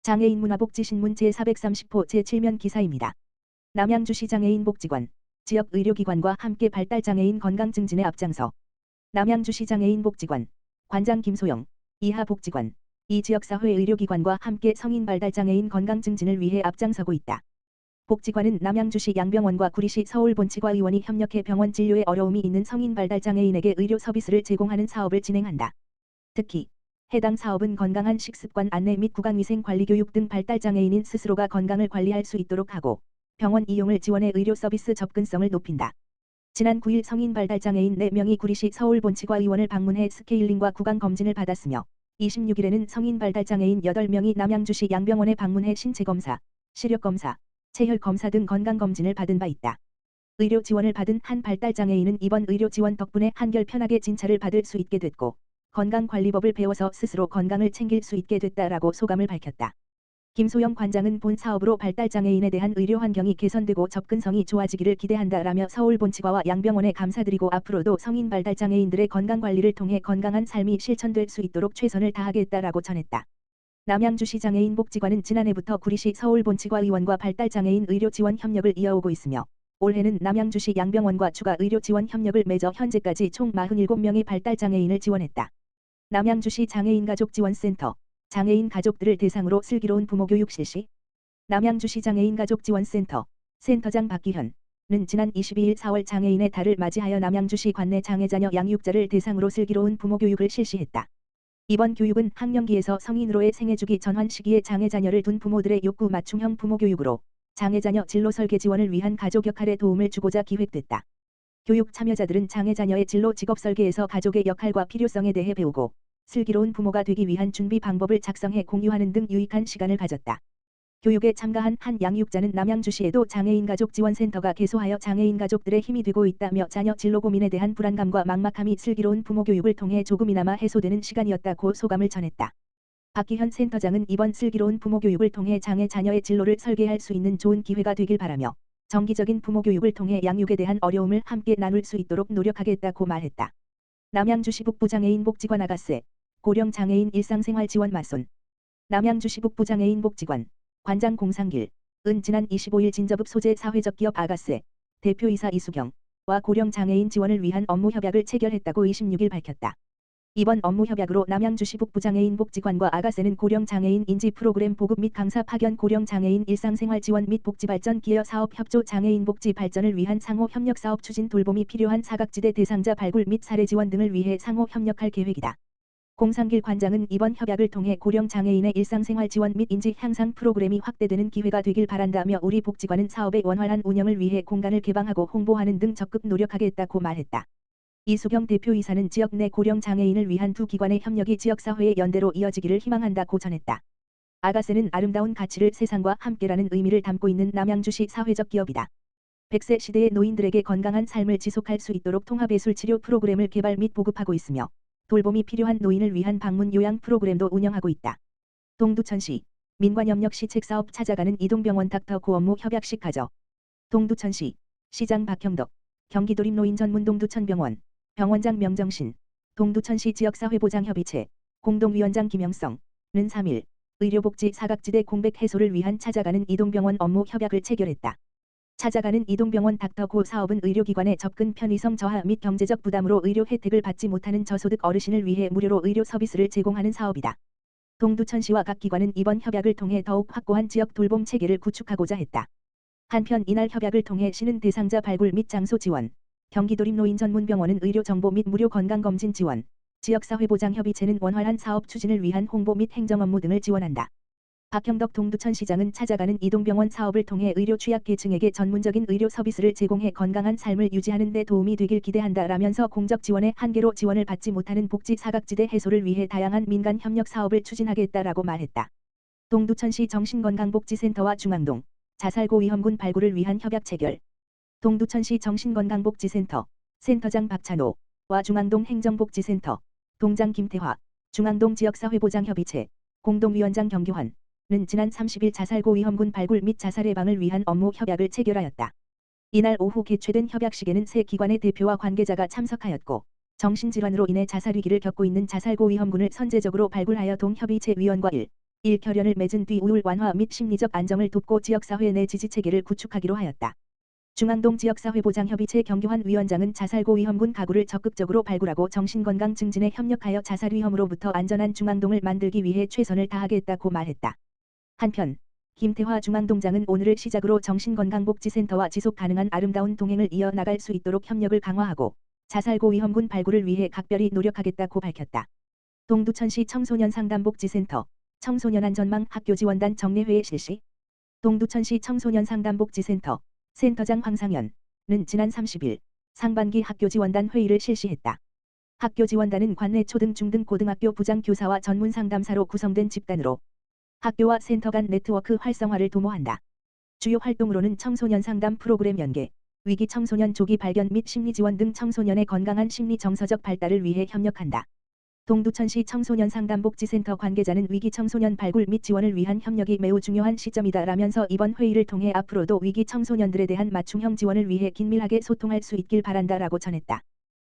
장애인 문화복지신문 제430호 제7면 기사입니다. 남양주시 장애인복지관, 지역 의료기관과 함께 발달장애인 건강 증진에 앞장서. 남양주시 장애인복지관, 관장 김소영, 이하복지관, 이 지역사회 의료기관과 함께 성인 발달장애인 건강 증진을 위해 앞장서고 있다. 복지관은 남양주시 양병원과 구리시 서울본치과의원이 협력해 병원 진료에 어려움이 있는 성인 발달장애인에게 의료 서비스를 제공하는 사업을 진행한다. 특히 해당 사업은 건강한 식습관 안내 및 구강위생 관리 교육 등 발달장애인인 스스로가 건강을 관리할 수 있도록 하고 병원 이용을 지원해 의료 서비스 접근성을 높인다. 지난 9일 성인 발달장애인 4명이 구리시 서울본치과의원을 방문해 스케일링과 구강 검진을 받았으며 26일에는 성인 발달장애인 8명이 남양주시 양병원에 방문해 신체검사, 시력검사, 체혈검사 등 건강검진을 받은 바 있다. 의료 지원을 받은 한 발달장애인은 이번 의료 지원 덕분에 한결 편하게 진찰을 받을 수 있게 됐고 건강관리법을 배워서 스스로 건강을 챙길 수 있게 됐다라고 소감을 밝혔다. 김소영 관장은 본 사업으로 발달장애인에 대한 의료 환경이 개선되고 접근성이 좋아지기를 기대한다라며 서울본치과와 양병원에 감사드리고 앞으로도 성인 발달장애인들의 건강관리를 통해 건강한 삶이 실천될 수 있도록 최선을 다하겠다라고 전했다. 남양주시 장애인복지관은 지난해부터 구리시 서울본치과의원과 발달장애인 의료 지원 협력을 이어오고 있으며 올해는 남양주시 양병원과 추가 의료 지원 협력을 맺어 현재까지 총 47명의 발달장애인을 지원했다. 남양주시 장애인가족지원센터, 장애인 가족들을 대상으로 슬기로운 부모교육 실시. 남양주시 장애인가족지원센터, 센터장 박기현은 지난 22일 4월 장애인의 달을 맞이하여 남양주시 관내 장애자녀 양육자를 대상으로 슬기로운 부모교육을 실시했다. 이번 교육은 학령기에서 성인으로의 생애주기 전환 시기에 장애자녀를 둔 부모들의 욕구 맞춤형 부모교육으로 장애자녀 진로 설계 지원을 위한 가족 역할에 도움을 주고자 기획됐다. 교육 참여자들은 장애자녀의 진로 직업 설계에서 가족의 역할과 필요성에 대해 배우고 슬기로운 부모가 되기 위한 준비 방법을 작성해 공유하는 등 유익한 시간을 가졌다. 교육에 참가한 한 양육자는 남양주시에도 장애인가족지원센터가 개소하여 장애인 가족들의 힘이 되고 있다며 자녀 진로 고민에 대한 불안감과 막막함이 슬기로운 부모교육을 통해 조금이나마 해소되는 시간이었다고 소감을 전했다. 박기현 센터장은 이번 슬기로운 부모교육을 통해 장애 자녀의 진로를 설계할 수 있는 좋은 기회가 되길 바라며 정기적인 부모교육을 통해 양육에 대한 어려움을 함께 나눌 수 있도록 노력하겠다고 말했다. 남양주시 북부장애인복지관 아가스, 고령장애인 일상생활 지원 마손. 남양주시 북부장애인복지관, 관장 공상길, 지난 25일 진저북 소재 사회적 기업 아가스, 대표이사 이수경와 고령장애인 지원을 위한 업무 협약을 체결했다고 26일 밝혔다. 이번 업무 협약으로 남양주시 북부장애인복지관과 아가스는 고령장애인 인지 프로그램 보급 및 강사 파견 고령장애인 일상생활 지원 및 복지발전 기여 사업 협조 장애인 복지 발전을 위한 상호 협력 사업 추진 돌봄이 필요한 사각지대 대상자 발굴 및 사례 지원 등을 위해 상호 협력할 계획이다. 공상길 관장은 이번 협약을 통해 고령장애인의 일상생활 지원 및 인지 향상 프로그램이 확대되는 기회가 되길 바란다며 우리 복지관은 사업의 원활한 운영을 위해 공간을 개방하고 홍보하는 등 적극 노력하겠다고 말했다. 이수경 대표이사는 지역 내 고령장애인을 위한 두 기관의 협력이 지역사회의 연대로 이어지기를 희망한다고 전했다. 아가스는 아름다운 가치를 세상과 함께라는 의미를 담고 있는 남양주시 사회적 기업이다. 100세 시대의 노인들에게 건강한 삶을 지속할 수 있도록 통합예술 치료 프로그램을 개발 및 보급하고 있으며 돌봄이 필요한 노인을 위한 방문 요양 프로그램도 운영하고 있다. 동두천시 민관협력 시책사업 찾아가는 이동병원 닥터 고업무 협약식 가져. 동두천시 시장 박형덕, 경기도립 노인 전문 동두천병원, 병원장 명정신, 동두천시 지역사회보장협의체, 공동위원장 김영성은 3일 의료복지 사각지대 공백 해소를 위한 찾아가는 이동병원 업무 협약을 체결했다. 찾아가는 이동병원 닥터 고 사업은 의료기관의 접근 편의성 저하 및 경제적 부담으로 의료 혜택을 받지 못하는 저소득 어르신을 위해 무료로 의료 서비스를 제공하는 사업이다. 동두천시와 각 기관은 이번 협약을 통해 더욱 확고한 지역 돌봄 체계를 구축하고자 했다. 한편 이날 협약을 통해 시는 대상자 발굴 및 장소 지원, 경기도립 노인 전문병원은 의료 정보 및 무료 건강검진 지원, 지역사회보장협의체는 원활한 사업 추진을 위한 홍보 및 행정 업무 등을 지원한다. 박형덕 동두천시장은 찾아가는 이동병원 사업을 통해 의료 취약계층에게 전문적인 의료 서비스를 제공해 건강한 삶을 유지하는 데 도움이 되길 기대한다라면서 공적 지원의 한계로 지원을 받지 못하는 복지 사각지대 해소를 위해 다양한 민간 협력 사업을 추진하겠다라고 말했다. 동두천시 정신건강복지센터와 중앙동 자살고위험군 발굴을 위한 협약 체결. 동두천시 정신건강복지센터, 센터장 박찬호와 중앙동 행정복지센터, 동장 김태화, 중앙동 지역사회보장협의체, 공동위원장 경규환은 지난 30일 자살고위험군 발굴 및 자살 예방을 위한 업무 협약을 체결하였다. 이날 오후 개최된 협약식에는 세 기관의 대표와 관계자가 참석하였고 정신질환으로 인해 자살 위기를 겪고 있는 자살고위험군을 선제적으로 발굴하여 동협의체 위원과 1. 일결연을 맺은 뒤 우울 완화 및 심리적 안정을 돕고 지역사회 내 지지체계를 구축하기로 하였다. 중앙동 지역사회보장협의체 경규환 위원장은 자살고위험군 가구를 적극적으로 발굴하고 정신건강 증진에 협력하여 자살위험으로부터 안전한 중앙동을 만들기 위해 최선을 다하겠다고 말했다. 한편 김태화 중앙동장은 오늘을 시작으로 정신건강복지센터와 지속가능한 아름다운 동행을 이어나갈 수 있도록 협력을 강화하고 자살고위험군 발굴을 위해 각별히 노력하겠다고 밝혔다. 동두천시 청소년상담복지센터 청소년안전망 학교지원단 정례회의 실시. 동두천시 청소년상담복지센터 센터장 황상현은 지난 30일 상반기 학교지원단 회의를 실시했다. 학교지원단은 관내 초등 중등 고등학교 부장교사와 전문상담사로 구성된 집단으로 학교와 센터 간 네트워크 활성화를 도모한다. 주요 활동으로는 청소년 상담 프로그램 연계, 위기 청소년 조기 발견 및 심리 지원 등 청소년의 건강한 심리 정서적 발달을 위해 협력한다. 동두천시 청소년상담복지센터 관계자는 위기 청소년 발굴 및 지원을 위한 협력이 매우 중요한 시점이다라면서 이번 회의를 통해 앞으로도 위기 청소년들에 대한 맞춤형 지원을 위해 긴밀하게 소통할 수 있길 바란다라고 전했다.